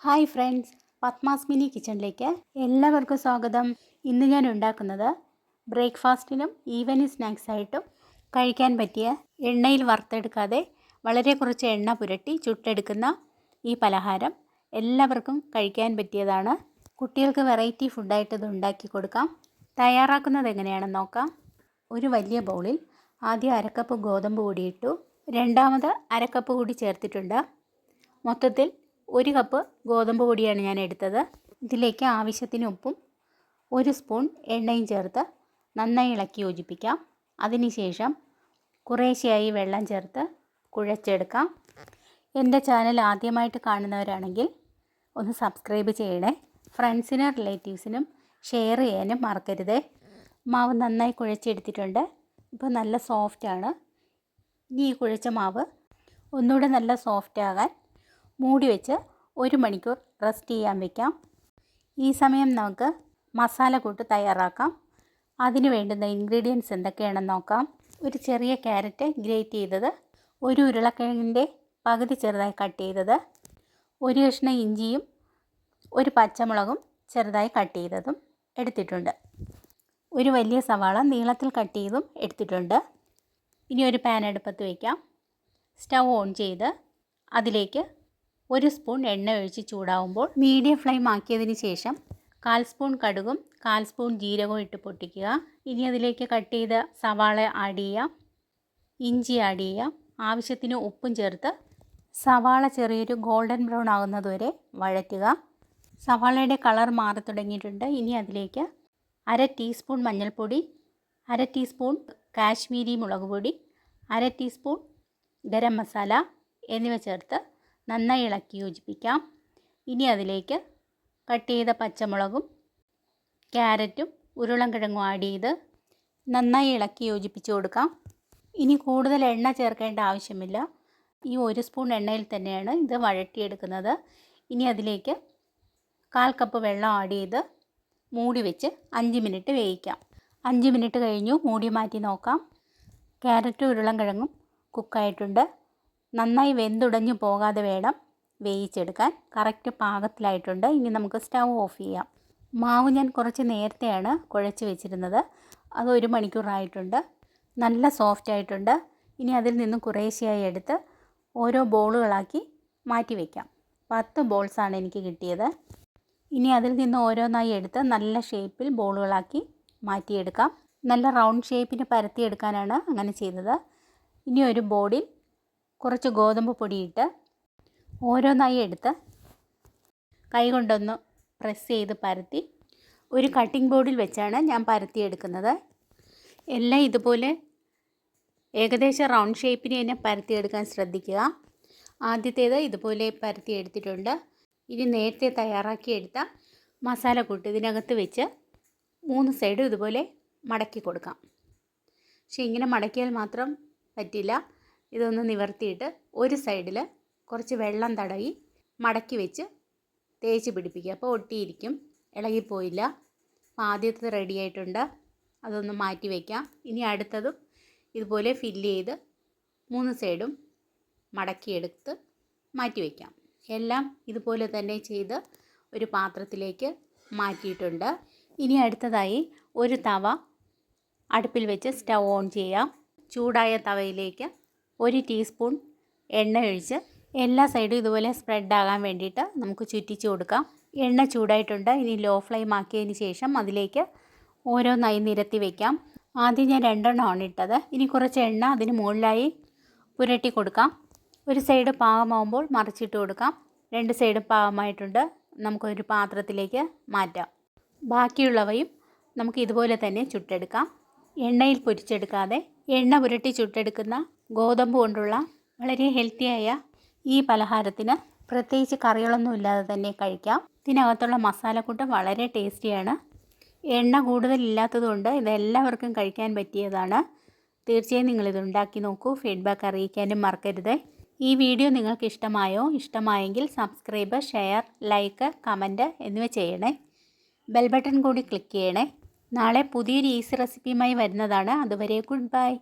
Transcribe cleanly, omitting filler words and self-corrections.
Hi friends, Padmas mini കിച്ചണിലേക്ക് എല്ലാവർക്കും സ്വാഗതം. ഇന്ന് ഞാൻ ഉണ്ടാക്കുന്നത് ബ്രേക്ക്ഫാസ്റ്റിനും ഈവനിങ് സ്നാക്സായിട്ടും കഴിക്കാൻ പറ്റിയ എണ്ണയിൽ വറുത്തെടുക്കാതെ വളരെ കുറച്ച് എണ്ണ പുരട്ടി ചുട്ടെടുക്കുന്ന ഈ പലഹാരം എല്ലാവർക്കും കഴിക്കാൻ പറ്റിയതാണ്. കുട്ടികൾക്ക് വെറൈറ്റി ഫുഡായിട്ട് ഇത് ഉണ്ടാക്കി കൊടുക്കാം. തയ്യാറാക്കുന്നത് എങ്ങനെയാണെന്ന് നോക്കാം. ഒരു വലിയ ബൗളിൽ ആദ്യം അരക്കപ്പ് ഗോതമ്പ് പൊടി ഇട്ടു. രണ്ടാമത് അരക്കപ്പ് കൂടി ചേർത്തിട്ടുണ്ട്. മൊത്തത്തിൽ 1 കപ്പ് ഗോതമ്പ് പൊടിയാണ് ഞാൻ എടുത്തത്. ഇതിലേക്ക് ആവശ്യത്തിന് ഉപ്പും 1 സ്പൂൺ എണ്ണയും ചേർത്ത് നന്നായി ഇളക്കി യോജിപ്പിക്കാം. അതിനുശേഷം കുറേശ്ശെയായി വെള്ളം ചേർത്ത് കുഴച്ചെടുക്കാം. എൻ്റെ ചാനൽ ആദ്യമായിട്ട് കാണുന്നവരാണെങ്കിൽ ഒന്ന് സബ്സ്ക്രൈബ് ചെയ്യണേ. ഫ്രണ്ട്സിനും റിലേറ്റീവ്സിനും ഷെയർ ചെയ്യാനും മറക്കരുതേ. മാവ് നന്നായി കുഴച്ചെടുത്തിട്ടുണ്ട്. ഇപ്പോൾ നല്ല സോഫ്റ്റാണ്. ഇനി ഈ കുഴച്ച മാവ് ഒന്നുകൂടെ നല്ല സോഫ്റ്റ് ആകാൻ മൂടി വെച്ച് 1 മണിക്കൂർ റെസ്റ്റ് ചെയ്യാൻ വയ്ക്കാം. ഈ സമയം നമുക്ക് മസാലക്കൂട്ട് തയ്യാറാക്കാം. അതിന് വേണ്ടുന്ന ഇൻഗ്രീഡിയൻസ് എന്തൊക്കെയാണെന്ന് നോക്കാം. ഒരു ചെറിയ ക്യാരറ്റ് ഗ്രേറ്റ് ചെയ്തത്, 1 ഉരുളക്കിഴങ്ങിൻ്റെ പകുതി ചെറുതായി കട്ട് ചെയ്തത്, 1 കഷ്ണം ഇഞ്ചിയും 1 പച്ചമുളകും ചെറുതായി കട്ട് ചെയ്തതും എടുത്തിട്ടുണ്ട്. ഒരു വലിയ സവാള നീളത്തിൽ കട്ട് ചെയ്തും എടുത്തിട്ടുണ്ട്. ഇനി ഒരു പാൻ അടുപ്പത്ത് വയ്ക്കാം. സ്റ്റൗ ഓൺ ചെയ്ത് അതിലേക്ക് 1 സ്പൂൺ എണ്ണ ഒഴിച്ച് ചൂടാവുമ്പോൾ മീഡിയം ഫ്ലെയിം ആക്കിയതിന് ശേഷം 1/4 സ്പൂൺ കടുകും 1/4 സ്പൂൺ ജീരകവും ഇട്ട് പൊട്ടിക്കുക. ഇനി അതിലേക്ക് കട്ട് ചെയ്ത സവാള ആഡ് ചെയ്യാം, ഇഞ്ചി ആഡ് ചെയ്യാം. ആവശ്യത്തിന് ഉപ്പും ചേർത്ത് സവാള ചെറിയൊരു ഗോൾഡൻ ബ്രൗൺ ആകുന്നതുവരെ വഴറ്റുക. സവാളയുടെ കളർ മാറി തുടങ്ങിയിട്ടുണ്ട്. ഇനി അതിലേക്ക് 1/2 ടീസ്പൂൺ മഞ്ഞൾപ്പൊടി, 1/2 ടീസ്പൂൺ കാശ്മീരി മുളക് പൊടി, 1/2 ടീസ്പൂൺ ഗരം മസാല എന്നിവ ചേർത്ത് നന്നായി ഇളക്കി യോജിപ്പിക്കാം. ഇനി അതിലേക്ക് കട്ട് ചെയ്ത പച്ചമുളകും ക്യാരറ്റും ഉരുളൻകിഴങ്ങും ആഡ് ചെയ്ത് നന്നായി ഇളക്കി യോജിപ്പിച്ച് കൊടുക്കാം. ഇനി കൂടുതൽ എണ്ണ ചേർക്കേണ്ട ആവശ്യമില്ല. ഈ 1 സ്പൂൺ എണ്ണയിൽ തന്നെയാണ് ഇത് വഴറ്റിയെടുക്കുന്നത്. ഇനി അതിലേക്ക് 1/4 കപ്പ് വെള്ളം ആഡ് ചെയ്ത് മൂടി വെച്ച് 5 മിനിറ്റ് വേവിക്കാം. 5 മിനിറ്റ് കഴിഞ്ഞു. മൂടി മാറ്റി നോക്കാം. ക്യാരറ്റും ഉരുളൻകിഴങ്ങും കുക്കായിട്ടുണ്ട്. നന്നായി വെന്തുടഞ്ഞു പോകാതെ വേണം വേവിച്ചെടുക്കാൻ. കറക്റ്റ് പാകത്തിലായിട്ടുണ്ട്. ഇനി നമുക്ക് സ്റ്റൗ ഓഫ് ചെയ്യാം. മാവ് ഞാൻ കുറച്ച് നേരത്തെയാണ് കുഴച്ച് വെച്ചിരുന്നത്. അത് 1 മണിക്കൂറായിട്ടുണ്ട്. നല്ല സോഫ്റ്റ് ആയിട്ടുണ്ട്. ഇനി അതിൽ നിന്ന് കുറേശ്ശെയായി എടുത്ത് ഓരോ ബോളുകളാക്കി മാറ്റി വയ്ക്കാം. 10 ബോൾസാണ് എനിക്ക് കിട്ടിയത്. ഇനി അതിൽ നിന്ന് ഓരോന്നായി എടുത്ത് നല്ല ഷേപ്പിൽ ബോളുകളാക്കി മാറ്റിയെടുക്കാം. നല്ല റൗണ്ട് ഷേപ്പിന് പരത്തിയെടുക്കാനാണ് അങ്ങനെ ചെയ്തത്. ഇനി ഒരു ബോളിൽ കുറച്ച് ഗോതമ്പ് പൊടിയിട്ട് ഓരോന്നായി എടുത്ത് കൈകൊണ്ടൊന്ന് പ്രസ് ചെയ്ത് പരത്തി ഒരു കട്ടിംഗ് ബോർഡിൽ വെച്ചാണ് ഞാൻ പരത്തിയെടുക്കുന്നത്. എല്ലാം ഇതുപോലെ ഏകദേശം റൗണ്ട് ഷേപ്പിന് തന്നെ പരത്തിയെടുക്കാൻ ശ്രദ്ധിക്കുക. ആദ്യത്തേത് ഇതുപോലെ പരത്തിയെടുത്തിട്ടുണ്ട്. ഇനി നേരത്തെ തയ്യാറാക്കിയെടുത്ത മസാലക്കൂട്ട് ഇതിനകത്ത് വെച്ച് 3 സൈഡും ഇതുപോലെ മടക്കി കൊടുക്കാം. പക്ഷേ ഇങ്ങനെ മടക്കിയാൽ മാത്രം പറ്റില്ല. ഇതൊന്ന് നിവർത്തിയിട്ട് ഒരു സൈഡിൽ കുറച്ച് വെള്ളം തടവി മടക്കി വെച്ച് തേച്ച് പിടിപ്പിക്കുക. അപ്പോൾ ഒട്ടിയിരിക്കും, ഇളകിപ്പോയില്ല. അപ്പോൾ ആദ്യത്തേത് റെഡി ആയിട്ടുണ്ട്. അതൊന്ന് മാറ്റി വയ്ക്കാം. ഇനി അടുത്തതും ഇതുപോലെ ഫില്ല് ചെയ്ത് 3 സൈഡും മടക്കിയെടുത്ത് മാറ്റി വയ്ക്കാം. എല്ലാം ഇതുപോലെ തന്നെ ചെയ്ത് ഒരു പാത്രത്തിലേക്ക് മാറ്റിയിട്ടുണ്ട്. ഇനി അടുത്തതായി ഒരു തവ അടുപ്പിൽ വെച്ച് സ്റ്റൗ ഓൺ ചെയ്യാം. ചൂടായ തവയിലേക്ക് 1 ടീസ്പൂൺ എണ്ണ ഒഴിച്ച് എല്ലാ സൈഡും ഇതുപോലെ സ്പ്രെഡ് ആകാൻ വേണ്ടിയിട്ട് നമുക്ക് ചുറ്റിച്ച് കൊടുക്കാം. എണ്ണ ചൂടായിട്ടുണ്ട്. ഇനി ലോ ഫ്ലെയിം ആക്കിയതിന് ശേഷം അതിലേക്ക് ഓരോന്നായി നിരത്തി വയ്ക്കാം. ആദ്യം ഞാൻ 2 എണ്ണമാണ് ഇട്ടത്. ഇനി കുറച്ച് എണ്ണ അതിന് മുകളിലായി പുരട്ടി കൊടുക്കാം. ഒരു സൈഡ് പാകമാകുമ്പോൾ മറിച്ചിട്ട് കൊടുക്കാം. 2 സൈഡും പാകമായിട്ടുണ്ട്. നമുക്കൊരു പാത്രത്തിലേക്ക് മാറ്റാം. ബാക്കിയുള്ളവയും നമുക്ക് ഇതുപോലെ തന്നെ ചുട്ടെടുക്കാം. എണ്ണയിൽ പൊരിച്ചെടുക്കാതെ എണ്ണ പുരട്ടി ചുട്ടെടുക്കുന്ന ഗോതമ്പ് കൊണ്ടുള്ള വളരെ ഹെൽത്തിയായ ഈ പലഹാരത്തിന് പ്രത്യേകിച്ച് കറികളൊന്നും ഇല്ലാതെ തന്നെ കഴിക്കാം. ഇതിനകത്തുള്ള മസാലക്കൂട്ട് വളരെ ടേസ്റ്റിയാണ്. എണ്ണ കൂടുതലില്ലാത്തതുകൊണ്ട് ഇതെല്ലാവർക്കും കഴിക്കാൻ പറ്റിയതാണ്. തീർച്ചയായും നിങ്ങളിത് ഉണ്ടാക്കി നോക്കൂ. ഫീഡ്ബാക്ക് അറിയിക്കാനും മറക്കരുത്. ഈ വീഡിയോ നിങ്ങൾക്ക് ഇഷ്ടമായെങ്കിൽ സബ്സ്ക്രൈബ്, ഷെയർ, ലൈക്ക്, കമൻറ്റ് എന്നിവ ചെയ്യണേ. ബെൽ ബട്ടൺ കൂടി ക്ലിക്ക് ചെയ്യണേ. നാളെ പുതിയൊരു ഈസി റെസിപ്പിയുമായി വരുന്നതാണ്. അതുവരെ ഗുഡ് ബൈ.